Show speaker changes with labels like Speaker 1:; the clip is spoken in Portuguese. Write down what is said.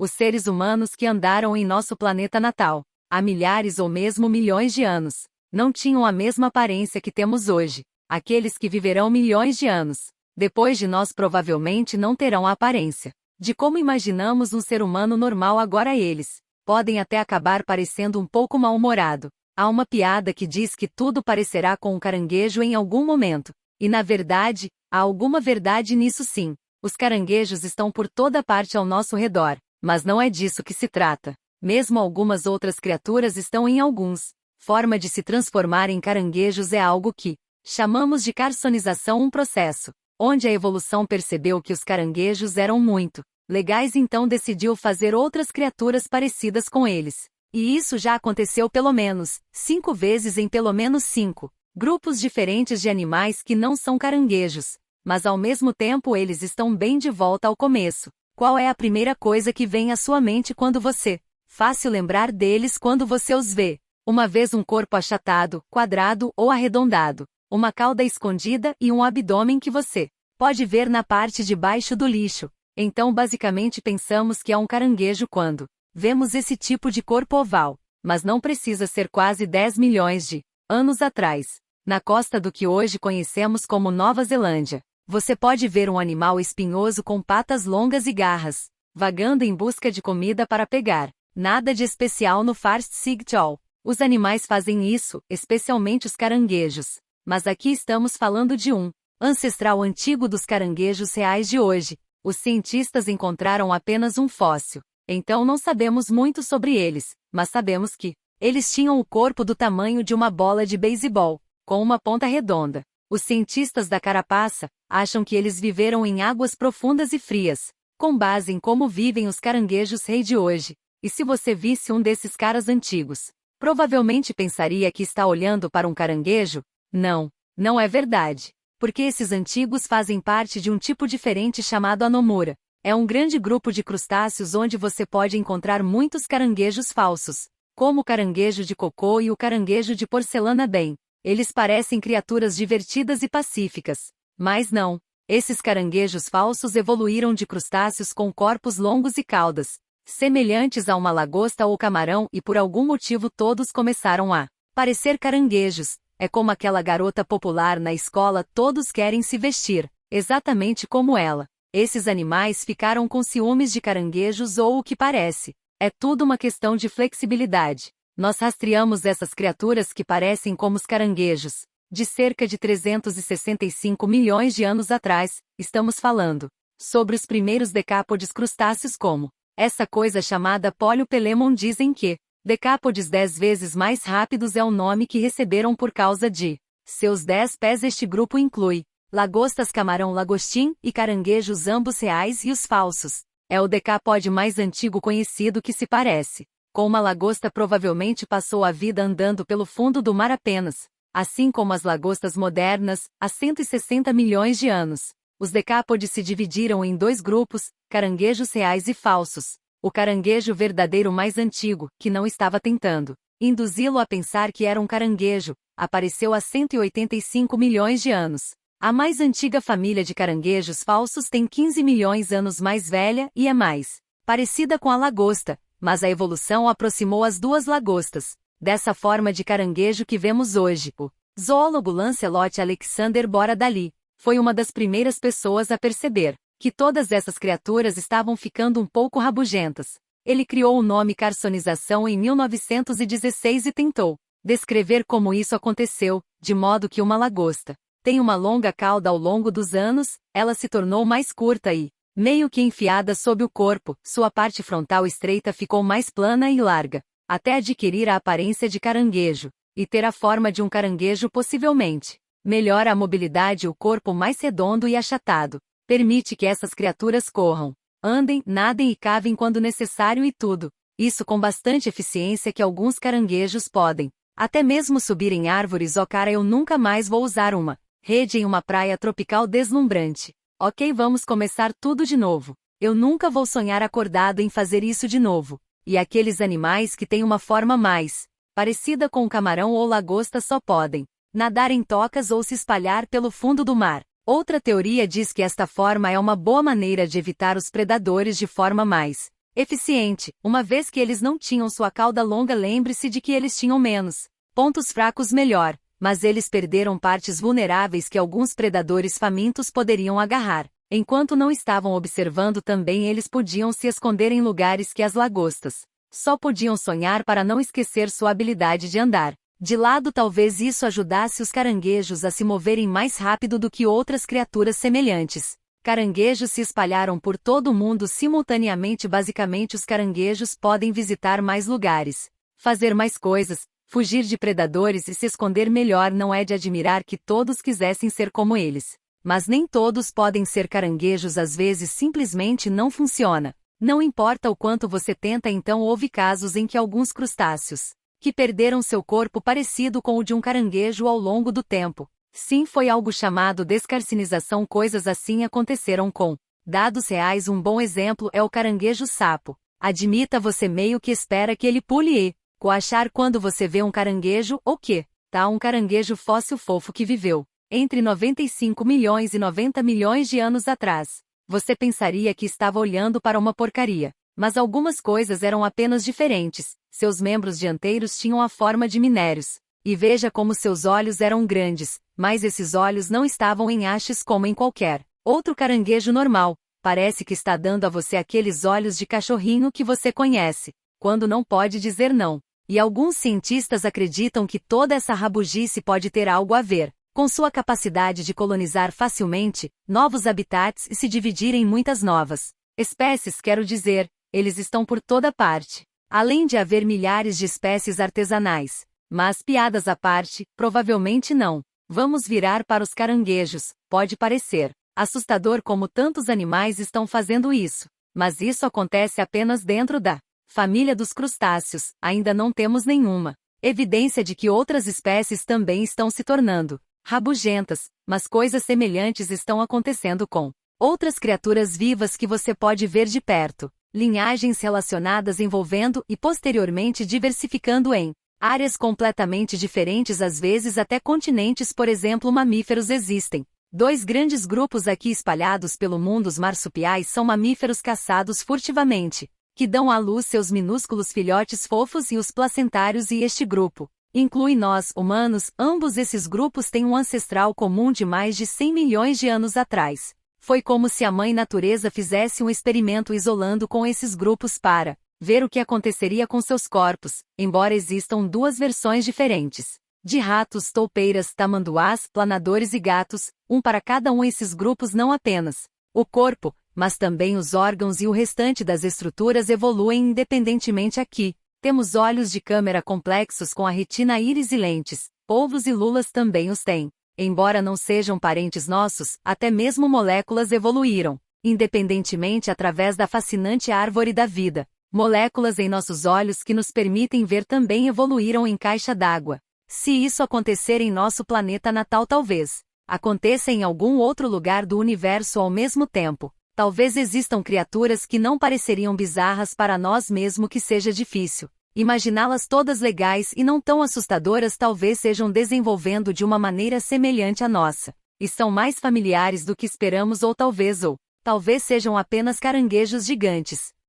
Speaker 1: os seres humanos que andaram em nosso planeta natal, há milhares ou mesmo milhões de anos, não tinham a mesma aparência que temos hoje. Aqueles que viverão milhões de anos, depois de nós provavelmente não terão a aparência de como imaginamos um ser humano normal agora eles. Podem até acabar parecendo um pouco mal-humorado. Há uma piada que diz que tudo parecerá com um caranguejo em algum momento. E na verdade, há alguma verdade nisso sim. Os caranguejos estão por toda parte ao nosso redor, mas não é disso que se trata. Mesmo algumas outras criaturas estão em alguns. Forma de se transformar em caranguejos é algo que chamamos de carconização, um processo onde a evolução percebeu que os caranguejos eram muito legais, então decidiu fazer outras criaturas parecidas com eles. E isso já aconteceu pelo menos 5 vezes em pelo menos 5 grupos diferentes de animais que não são caranguejos, mas ao mesmo tempo eles estão bem de volta ao começo. Qual é a primeira coisa que vem à sua mente quando você? Fácil lembrar deles quando você os vê. Uma vez um corpo achatado, quadrado ou arredondado, uma cauda escondida e um abdômen que você pode ver na parte de baixo do lixo. Então basicamente pensamos que é um caranguejo quando vemos esse tipo de corpo oval, mas não precisa ser quase 10 milhões de anos atrás. Na costa do que hoje conhecemos como Nova Zelândia, você pode ver um animal espinhoso com patas longas e garras, vagando em busca de comida para pegar. Nada de especial no Far Sightol. Os animais fazem isso, especialmente os caranguejos. Mas aqui estamos falando de um ancestral antigo dos caranguejos reais de hoje. Os cientistas encontraram apenas um fóssil, então não sabemos muito sobre eles, mas sabemos que eles tinham o corpo do tamanho de uma bola de beisebol, com uma ponta redonda. Os cientistas da carapaça acham que eles viveram em águas profundas e frias, com base em como vivem os caranguejos rei de hoje. E se você visse um desses caras antigos, provavelmente pensaria que está olhando para um caranguejo? Não, não é verdade. Porque esses antigos fazem parte de um tipo diferente chamado anomura. É um grande grupo de crustáceos onde você pode encontrar muitos caranguejos falsos, como o caranguejo de cocô e o caranguejo de porcelana bem. Eles parecem criaturas divertidas e pacíficas. Mas não. Esses caranguejos falsos evoluíram de crustáceos com corpos longos e caudas, semelhantes a uma lagosta ou camarão, e por algum motivo todos começaram a parecer caranguejos. É como aquela garota popular na escola, todos querem se vestir exatamente como ela. Esses animais ficaram com ciúmes de caranguejos ou o que parece. É tudo uma questão de flexibilidade. Nós rastreamos essas criaturas que parecem como os caranguejos. De cerca de 365 milhões de anos atrás, estamos falando sobre os primeiros decápodes crustáceos como essa coisa chamada Poliopelemon. Dizem que decápodes 10 vezes mais rápidos é o nome que receberam por causa de seus 10 pés. Este grupo inclui lagostas, camarão, lagostim e caranguejos, ambos reais e os falsos. É o decápode mais antigo conhecido que se parece com uma lagosta. Provavelmente passou a vida andando pelo fundo do mar apenas, assim como as lagostas modernas, há 160 milhões de anos. Os decápodes se dividiram em 2 grupos, caranguejos reais e falsos. O caranguejo verdadeiro mais antigo, que não estava tentando induzi-lo a pensar que era um caranguejo, apareceu há 185 milhões de anos. A mais antiga família de caranguejos falsos tem 15 milhões de anos mais velha e é mais parecida com a lagosta, mas a evolução aproximou as duas lagostas. Dessa forma de caranguejo que vemos hoje, o zoólogo Lancelot Alexander Boradali foi uma das primeiras pessoas a perceber que todas essas criaturas estavam ficando um pouco rabugentas. Ele criou o nome carconização em 1916 e tentou descrever como isso aconteceu, de modo que uma lagosta tem uma longa cauda. Ao longo dos anos, ela se tornou mais curta e meio que enfiada sob o corpo, sua parte frontal estreita ficou mais plana e larga, até adquirir a aparência de caranguejo, e ter a forma de um caranguejo possivelmente. Melhora a mobilidade. O corpo mais redondo e achatado permite que essas criaturas corram, andem, nadem e cavem quando necessário e tudo isso com bastante eficiência que alguns caranguejos podem até mesmo subir em árvores. Cara, eu nunca mais vou usar uma rede em uma praia tropical deslumbrante. Ok, vamos começar tudo de novo. Eu nunca vou sonhar acordado em fazer isso de novo. E aqueles animais que têm uma forma mais parecida com um camarão ou lagosta só podem nadar em tocas ou se espalhar pelo fundo do mar. Outra teoria diz que esta forma é uma boa maneira de evitar os predadores de forma mais eficiente, uma vez que eles não tinham sua cauda longa. Lembre-se de que eles tinham menos pontos fracos melhor, mas eles perderam partes vulneráveis que alguns predadores famintos poderiam agarrar. Enquanto não estavam observando também eles podiam se esconder em lugares que as lagostas só podiam sonhar para não esquecer sua habilidade de andar de lado. Talvez isso ajudasse os caranguejos a se moverem mais rápido do que outras criaturas semelhantes. Caranguejos se espalharam por todo o mundo simultaneamente. Basicamente, os caranguejos podem visitar mais lugares, fazer mais coisas, fugir de predadores e se esconder melhor. Não é de admirar que todos quisessem ser como eles. Mas nem todos podem ser caranguejos. Às vezes simplesmente não funciona. Não importa o quanto você tenta. Então houve casos em que alguns crustáceos que perderam seu corpo parecido com o de um caranguejo ao longo do tempo. Sim, foi algo chamado descarcinização. Coisas assim aconteceram com dados reais. Um bom exemplo é o caranguejo sapo. Admita, você meio que espera que ele pule e coachar quando você vê um caranguejo, ou que tá um caranguejo fóssil fofo que viveu entre 95 milhões e 90 milhões de anos atrás. Você pensaria que estava olhando para uma porcaria, mas algumas coisas eram apenas diferentes. Seus membros dianteiros tinham a forma de minérios. E veja como seus olhos eram grandes, mas esses olhos não estavam em hastes como em qualquer outro caranguejo normal. Parece que está dando a você aqueles olhos de cachorrinho que você conhece, quando não pode dizer não. E alguns cientistas acreditam que toda essa rabugice pode ter algo a ver com sua capacidade de colonizar facilmente novos habitats e se dividir em muitas novas espécies. Quero dizer, eles estão por toda parte. Além de haver milhares de espécies artesanais. Mas, piadas à parte, provavelmente não. Vamos virar para os caranguejos. Pode parecer assustador como tantos animais estão fazendo isso. Mas isso acontece apenas dentro da família dos crustáceos. Ainda não temos nenhuma evidência de que outras espécies também estão se tornando rabugentas, mas coisas semelhantes estão acontecendo com outras criaturas vivas que você pode ver de perto. Linhagens relacionadas envolvendo e posteriormente diversificando em áreas completamente diferentes, às vezes até continentes. Por exemplo, mamíferos. Existem dois grandes grupos aqui espalhados pelo mundo. Os marsupiais são mamíferos caçados furtivamente, que dão à luz seus minúsculos filhotes fofos, e os placentários, e este grupo inclui nós, humanos. Ambos esses grupos têm um ancestral comum de mais de 100 milhões de anos atrás. Foi como se a mãe natureza fizesse um experimento isolando com esses grupos para ver o que aconteceria com seus corpos, embora existam duas versões diferentes de ratos, toupeiras, tamanduás, planadores e gatos, um para cada um. Esses grupos não apenas o corpo, mas também os órgãos e o restante das estruturas evoluem independentemente. Aqui temos olhos de câmera complexos com a retina, íris e lentes. Polvos e lulas também os têm. Embora não sejam parentes nossos, até mesmo moléculas evoluíram independentemente através da fascinante árvore da vida. Moléculas em nossos olhos que nos permitem ver também evoluíram em caixa d'água. Se isso acontecer em nosso planeta natal, talvez aconteça em algum outro lugar do universo ao mesmo tempo. Talvez existam criaturas que não pareceriam bizarras para nós, mesmo que seja difícil imaginá-las todas legais e não tão assustadoras. Talvez sejam desenvolvendo de uma maneira semelhante à nossa, e são mais familiares do que esperamos, ou talvez sejam apenas caranguejos gigantes.